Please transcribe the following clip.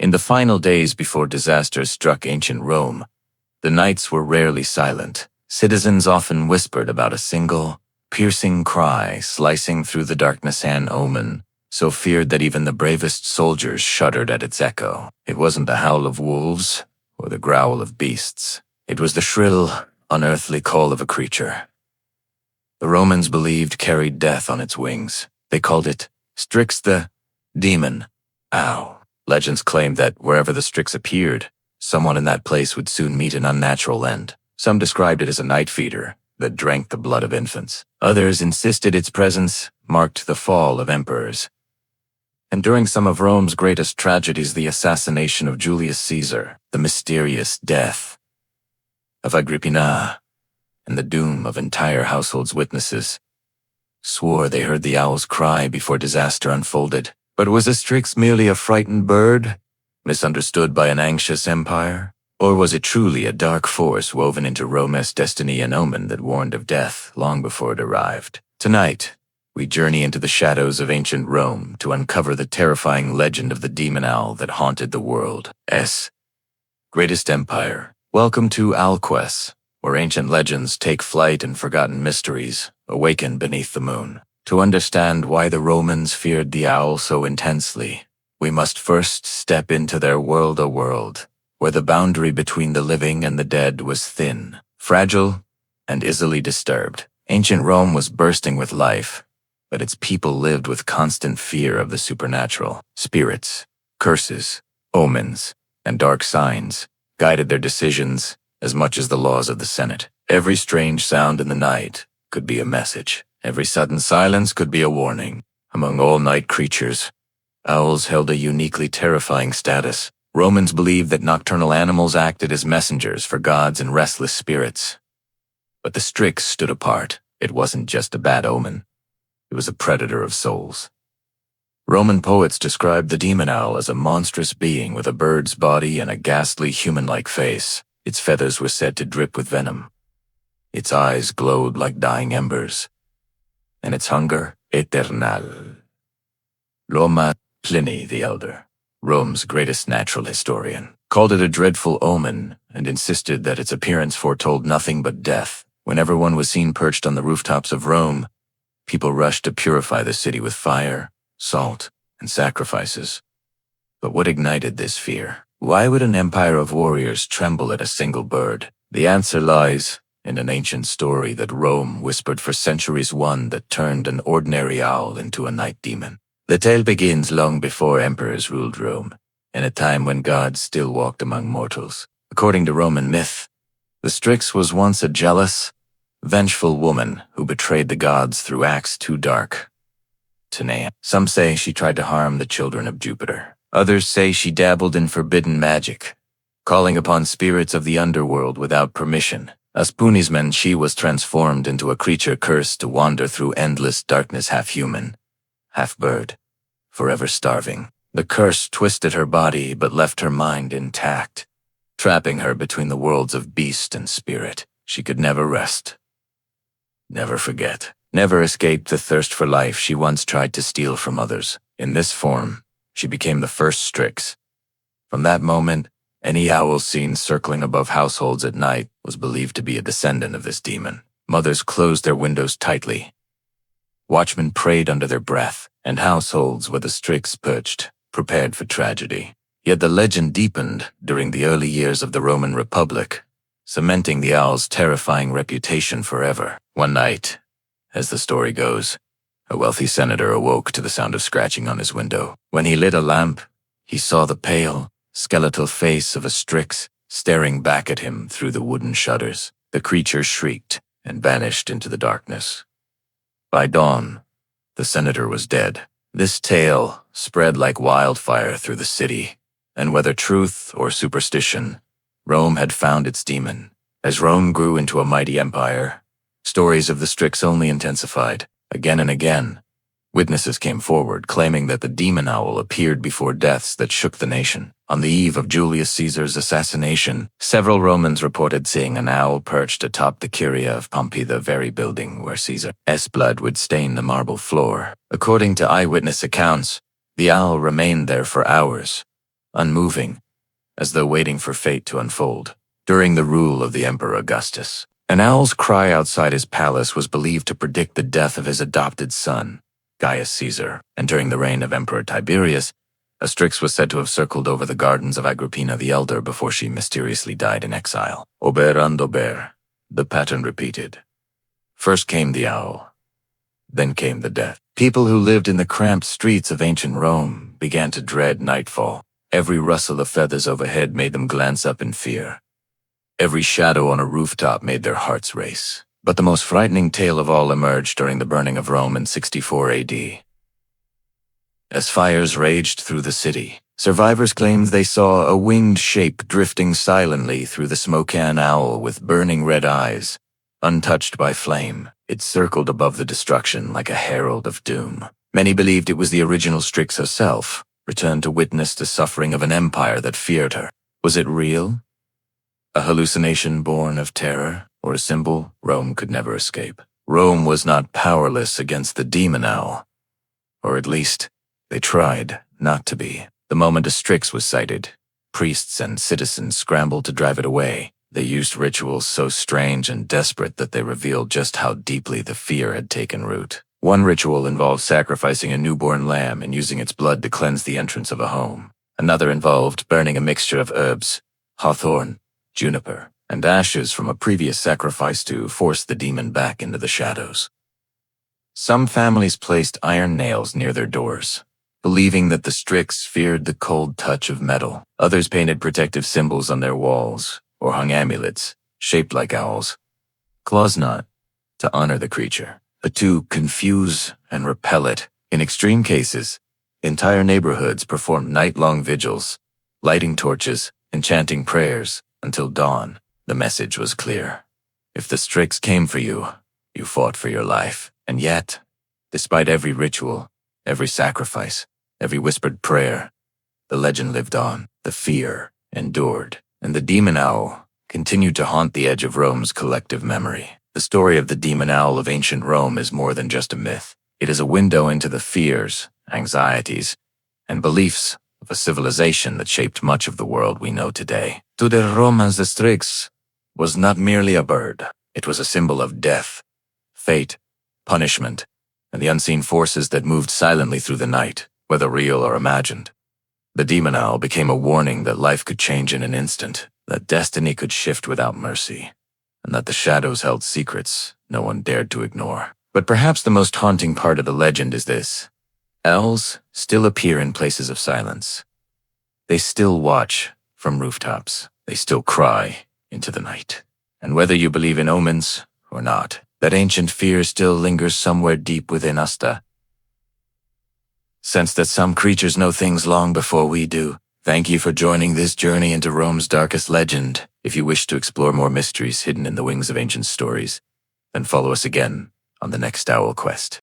In the final days before disaster struck ancient Rome, the nights were rarely silent. Citizens often whispered about a single, piercing cry slicing through the darkness, an omen, so feared that even the bravest soldiers shuddered at its echo. It wasn't the howl of wolves or the growl of beasts. It was the shrill, unearthly call of a creature the Romans believed carried death on its wings. They called it Strix, the demon owl. Legends claimed that wherever the Strix appeared, someone in that place would soon meet an unnatural end. Some described it as a night feeder that drank the blood of infants. Others insisted its presence marked the fall of emperors. And during some of Rome's greatest tragedies, the assassination of Julius Caesar, the mysterious death of Agrippina, and the doom of entire households, witnesses swore they heard the owl's cry before disaster unfolded. But was a Strix merely a frightened bird, misunderstood by an anxious empire? Or was it truly a dark force woven into Rome's destiny, an omen that warned of death long before it arrived? Tonight, we journey into the shadows of ancient Rome to uncover the terrifying legend of the demon owl that haunted the world's greatest empire. Welcome to OwlQuest, where ancient legends take flight and forgotten mysteries awaken beneath the moon. To understand why the Romans feared the owl so intensely, we must first step into their world, a world where the boundary between the living and the dead was thin, fragile, and easily disturbed. Ancient Rome was bursting with life, but its people lived with constant fear of the supernatural. Spirits, curses, omens, and dark signs guided their decisions as much as the laws of the Senate. Every strange sound in the night could be a message. Every sudden silence could be a warning. Among all night creatures, owls held a uniquely terrifying status. Romans believed that nocturnal animals acted as messengers for gods and restless spirits. But the Strix stood apart. It wasn't just a bad omen. It was a predator of souls. Roman poets described the demon owl as a monstrous being with a bird's body and a ghastly human-like face. Its feathers were said to drip with venom. Its eyes glowed like dying embers, and its hunger eternal. Pliny the Elder, Rome's greatest natural historian, called it a dreadful omen and insisted that its appearance foretold nothing but death. Whenever one was seen perched on the rooftops of Rome, people rushed to purify the city with fire, salt, and sacrifices. But what ignited this fear? Why would an empire of warriors tremble at a single bird? The answer lies in an ancient story that Rome whispered for centuries, one that turned an ordinary owl into a night demon. The tale begins long before emperors ruled Rome, in a time when gods still walked among mortals. According to Roman myth, the Strix was once a jealous, vengeful woman who betrayed the gods through acts too dark to name. Some say she tried to harm the children of Jupiter. Others say she dabbled in forbidden magic, calling upon spirits of the underworld without permission. As punishment, she was transformed into a creature cursed to wander through endless darkness, half human, half bird, forever starving. The curse twisted her body but left her mind intact, trapping her between the worlds of beast and spirit. She could never rest, never forget, never escape the thirst for life she once tried to steal from others. In this form, she became the first Strix. From that moment, any owl seen circling above households at night was believed to be a descendant of this demon. Mothers closed their windows tightly. Watchmen prayed under their breath, and households where the Strix perched prepared for tragedy. Yet the legend deepened during the early years of the Roman Republic, cementing the owl's terrifying reputation forever. One night, as the story goes, a wealthy senator awoke to the sound of scratching on his window. When he lit a lamp, he saw the pale, skeletal face of a Strix staring back at him through the wooden shutters. The creature shrieked and vanished into the darkness. By dawn, the senator was dead. This tale spread like wildfire through the city, and whether truth or superstition, Rome had found its demon. As Rome grew into a mighty empire, stories of the Strix only intensified. Again and again, witnesses came forward claiming that the demon owl appeared before deaths that shook the nation. On the eve of Julius Caesar's assassination, several Romans reported seeing an owl perched atop the Curia of Pompey, the very building where Caesar's blood would stain the marble floor. According to eyewitness accounts, the owl remained there for hours, unmoving, as though waiting for fate to unfold. During the rule of the Emperor Augustus, an owl's cry outside his palace was believed to predict the death of his adopted son, Julius Caesar, and during the reign of Emperor Tiberius, a Strix was said to have circled over the gardens of Agrippina the Elder before she mysteriously died in exile. Ober and ober, the pattern repeated. First came the owl, then came the death. People who lived in the cramped streets of ancient Rome began to dread nightfall. Every rustle of feathers overhead made them glance up in fear. Every shadow on a rooftop made their hearts race. But the most frightening tale of all emerged during the burning of Rome in 64 AD. As fires raged through the city, survivors claimed they saw a winged shape drifting silently through the smoke, an owl with burning red eyes. Untouched by flame, it circled above the destruction like a herald of doom. Many believed it was the original Strix herself, returned to witness the suffering of an empire that feared her. Was it real? A hallucination born of terror, or a symbol Rome could never escape? Rome was not powerless against the demon owl. Or at least, they tried not to be. The moment a Strix was sighted, priests and citizens scrambled to drive it away. They used rituals so strange and desperate that they revealed just how deeply the fear had taken root. One ritual involved sacrificing a newborn lamb and using its blood to cleanse the entrance of a home. Another involved burning a mixture of herbs, hawthorn, juniper, and ashes from a previous sacrifice to force the demon back into the shadows. Some families placed iron nails near their doors, believing that the Strix feared the cold touch of metal. Others painted protective symbols on their walls, or hung amulets, shaped like owls. Claws not, to honor the creature, but to confuse and repel it. In extreme cases, entire neighborhoods performed night-long vigils, lighting torches and chanting prayers until dawn. The message was clear. If the Strix came for you, you fought for your life. And yet, despite every ritual, every sacrifice, every whispered prayer, the legend lived on, the fear endured, and the demon owl continued to haunt the edge of Rome's collective memory. The story of the demon owl of ancient Rome is more than just a myth. It is a window into the fears, anxieties, and beliefs of a civilization that shaped much of the world we know today. To the Romans, the Strix was not merely a bird. It was a symbol of death, fate, punishment, and the unseen forces that moved silently through the night, whether real or imagined. The demon owl became a warning that life could change in an instant, that destiny could shift without mercy, and that the shadows held secrets no one dared to ignore. But perhaps the most haunting part of the legend is this. Owls still appear in places of silence. They still watch from rooftops. They still cry into the night. And whether you believe in omens or not, that ancient fear still lingers somewhere deep within us. Sense that some creatures know things long before we do. Thank you for joining this journey into Rome's darkest legend. If you wish to explore more mysteries hidden in the wings of ancient stories, then follow us again on the next Owl Quest.